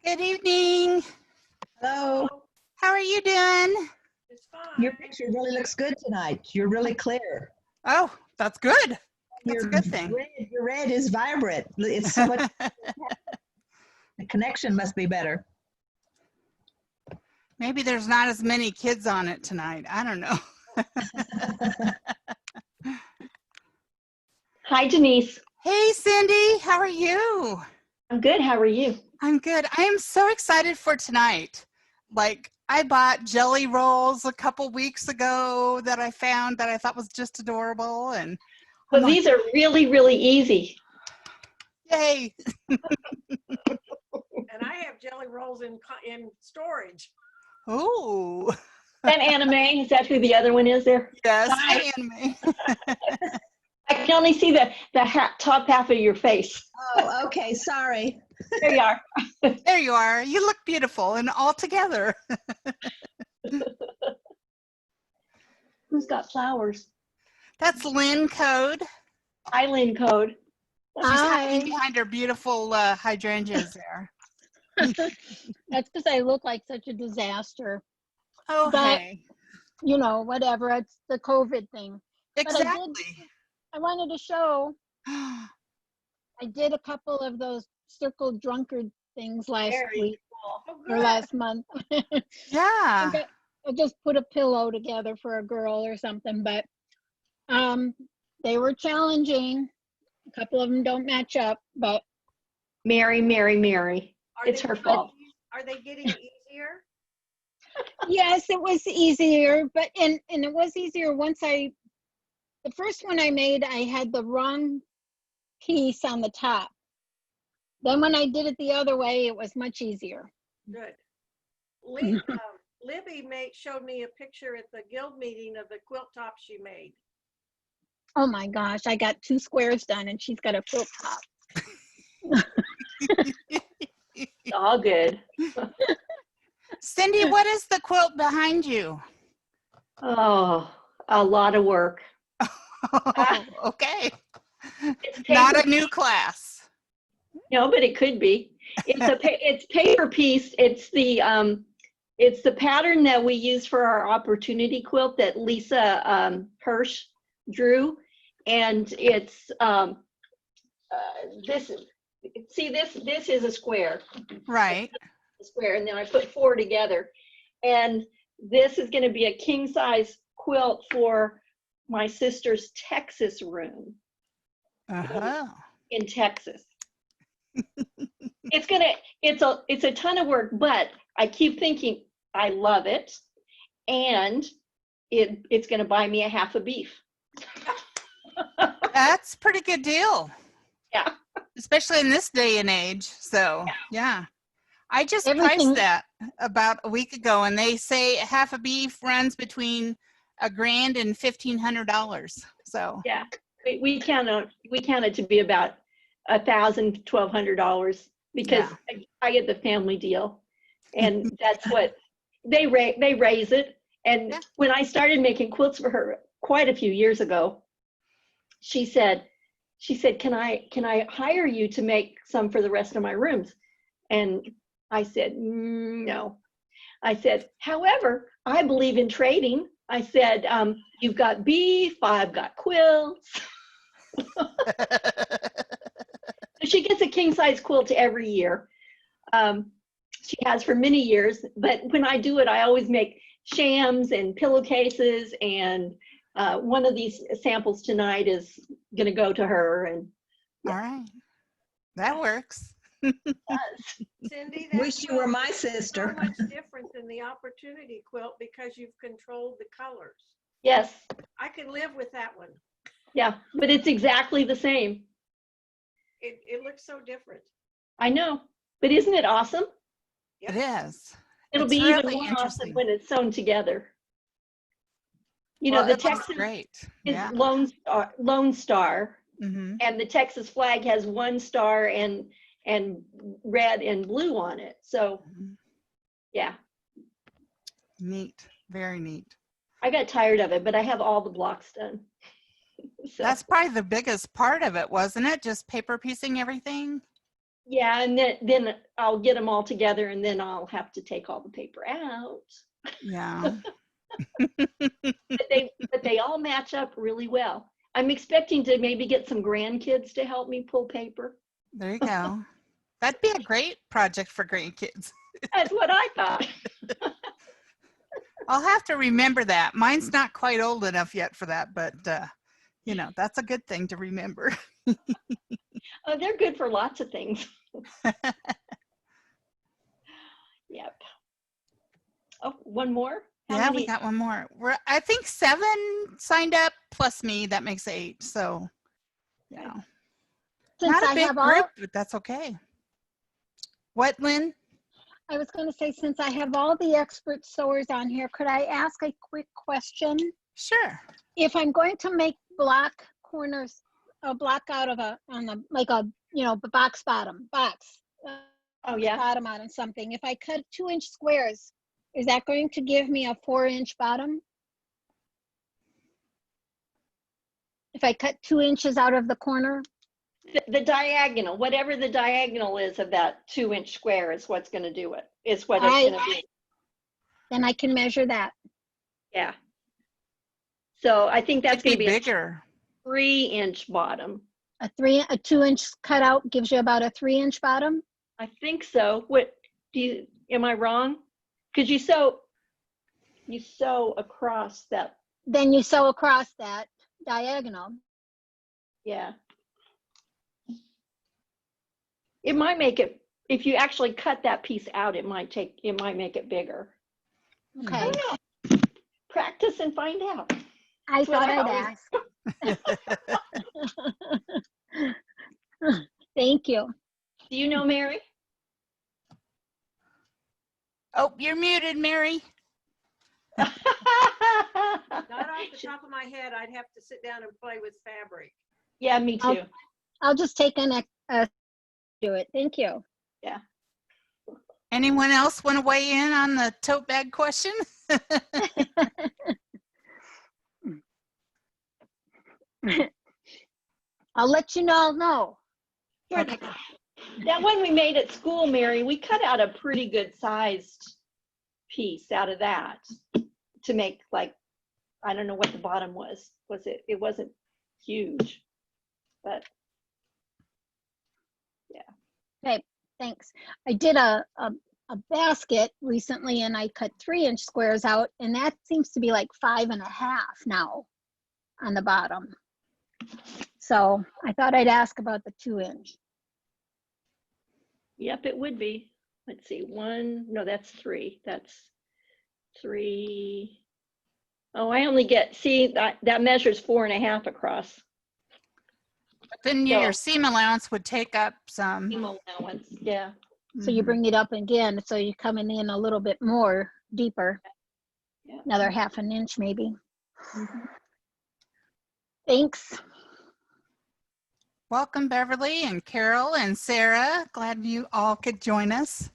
Good evening. Hello. How are you doing? It's fine. Your picture really looks good tonight. You're really clear. Oh, that's good. That's a good thing. Your red is vibrant. It's so much. The connection must be better. Maybe there's not as many kids on it tonight. I don't know. Hi, Denise. Hey, Cindy. How are you? I'm good. How are you? I'm good. I am so excited for tonight. Like, I bought jelly rolls a couple weeks ago that I found that I thought was just adorable. And Well, these are really, really easy. yay. And I have jelly rolls in storage. Oh. That anime, is that who the other one is there? Yes, Hi. anime. I can only see the top half of your face. Oh, okay. Sorry. There you are. There you are. You look beautiful and all together. Who's got flowers? That's Lynn Code. Island code. She's hiding behind her beautiful hydrangeas there. That's because I look like such a disaster. Oh, But, hey. you know, whatever. It's the COVID thing. Exactly. I wanted to show, I did a couple of those circle drunkard things last week or last month. Yeah. I just put a pillow together for a girl or something, but they were challenging. A couple of them don't match up, but Mary. It's her fault. Are they getting easier? yes, it was easier, but and it was easier once the first one I made, I had the wrong piece on the top. Then when I did it the other way, it was much easier. Good. Libby showed me a picture at the guild meeting of the quilt top she made. Oh my gosh, I got 2 squares done and she's got a quilt top. All good. Cindy, what is the quilt behind you? Oh, a lot of work. Okay. It's Not paper. a new class. No, but it could be. It's paper piece. It's the pattern that we use for our opportunity quilt that Lisa Hirsch drew, and it's this is a square. Right. A square, and then I put 4 together, and this is going to be a king size quilt for my sister's Texas room. In Texas. It's a ton of work, but I keep thinking I love it, and it's going to buy me a half a beef. That's a pretty good deal. Yeah. Especially in this day and age. So, yeah. I just priced that about a week ago, and they say half a beef runs between $1,000 and $1,500. So yeah, we count it to be about $1,000, $1,200 because I get the family deal, and that's what they raise it. And when I started making quilts for her quite a few years ago, she said, can I hire you to make some for the rest of my rooms? And I said, no. I said, however, I believe in trading. I said, you've got beef, I've got quilts. She gets a king size quilt every year. She has for many years, but when I do it, I always make shams and pillowcases, and one of these samples tonight is going to go to her. And all right, that works. Cindy, wish you were my sister. So much different than the opportunity quilt because you've controlled the colors. Yes, I can live with that one. yeah, but it's exactly the same. It looks so different. I know, but isn't it awesome? It is. It'll It's be even really more awesome interesting. when it's sewn together. You know, Well, the it looks Texas great. is Yeah. Lone Star, Hmm. and the Texas flag has one star and red and blue on it. So yeah, Neat. Very neat. I got tired of it, but I have all the blocks done. So That's probably the biggest part of it, wasn't it? Just paper piecing everything. yeah, and then I'll get them all together, and then I'll have to take all the paper out. Yeah. But they all match up really well. I'm expecting to maybe get some grandkids to help me pull paper. There you go. That'd be a great project for grandkids. That's what I thought. I'll have to remember that. Mine's not quite old enough yet for that, but you know, that's a good thing to remember. Oh, they're good for lots of things. Yep. Oh, one more? How Yeah, we many? got one more. I think 7 signed up plus me. That makes 8. So, yeah, Since not a I big have group, all, but that's okay. What, Lynn? I was going to say, since I have all the expert sewers on here, could I ask a quick question? Sure. If I'm going to make block corners, a block out of like a, box bottom, Oh, yeah. bottom out on something, if I cut 2-inch squares, is that going to give me a 4-inch bottom? If I cut 2 inches out of the corner? The diagonal, whatever the diagonal is of that 2-inch square is what's going to do it. It's what it's going to be. Then I can measure that. Yeah. So I think that's Could going to be be bigger. a 3-inch bottom. A 2-inch cutout gives you about a 3-inch bottom? I think so. Am I wrong? Because you sew across that. Then you sew across that diagonal. Yeah. It might make it, if you actually cut that piece out, it might make it bigger. Okay. I don't know. Practice and find out. I That's what thought I I'd always- ask. Thank you. Do you know Mary? Oh, you're muted, Mary. Not off the top of my head, I'd have to sit down and play with fabric. Yeah, me too. I'll just take do it. Thank you. Yeah. Anyone else want to weigh in on the tote bag question? I'll let you all know. That one we made at school, Mary, we cut out a pretty good sized piece out of that to make, like, I don't know what the bottom was. It wasn't huge, but yeah. Okay, thanks. I did a basket recently and I cut 3-inch squares out, and that seems to be like 5.5 now on the bottom. So I thought I'd ask about the 2-inch. Yep, it would be. Let's see, no, that's 3. That's 3. Oh, I only get, see, that measures 4.5 across. Then your seam allowance would take up some. Seam allowance, yeah. So you bring it up again, so you're coming in a little bit more deeper. Yeah. Another 1/2 inch maybe. Mhm. Thanks. Welcome, Beverly and Carol and Sarah. Glad you all could join us.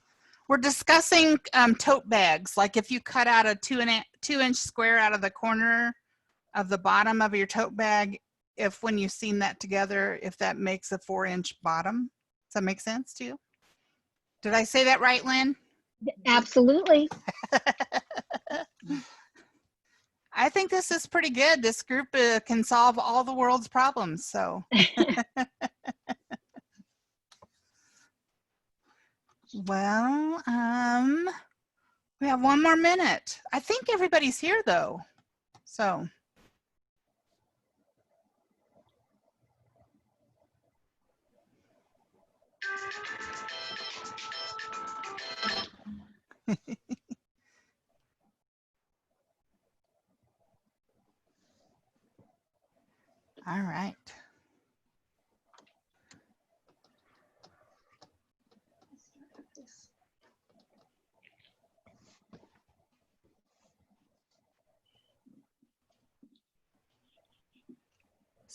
We're discussing tote bags. Like if you cut out a 2-inch square out of the corner of the bottom of your tote bag, if when you seam that together, if that makes a 4-inch bottom. Does that make sense to you? Did I say that right, Lynn? Absolutely. I think this is pretty good. This group can solve all the world's problems. So, well, we have 1 more minute. I think everybody's here though. So.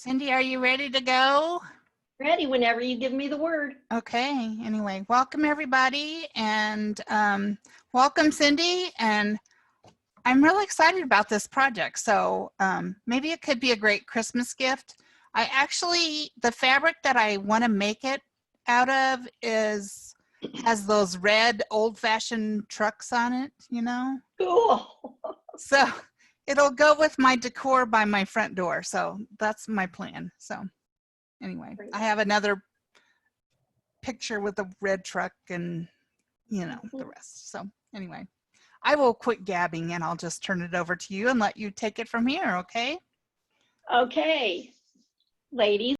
Cindy, are you ready to go? Ready whenever you give me the word. Okay, anyway, welcome everybody, and welcome Cindy, and I'm really excited about this project. So maybe it could be a great Christmas gift. The fabric that I want to make it out of has those red old-fashioned trucks on it, you know? Cool. So it'll go with my decor by my front door. So that's my plan. So anyway, Great. I have another picture with a red truck and, you know, the rest. So anyway, I will quit gabbing and I'll just turn it over to you and let you take it from here, okay? Okay, ladies.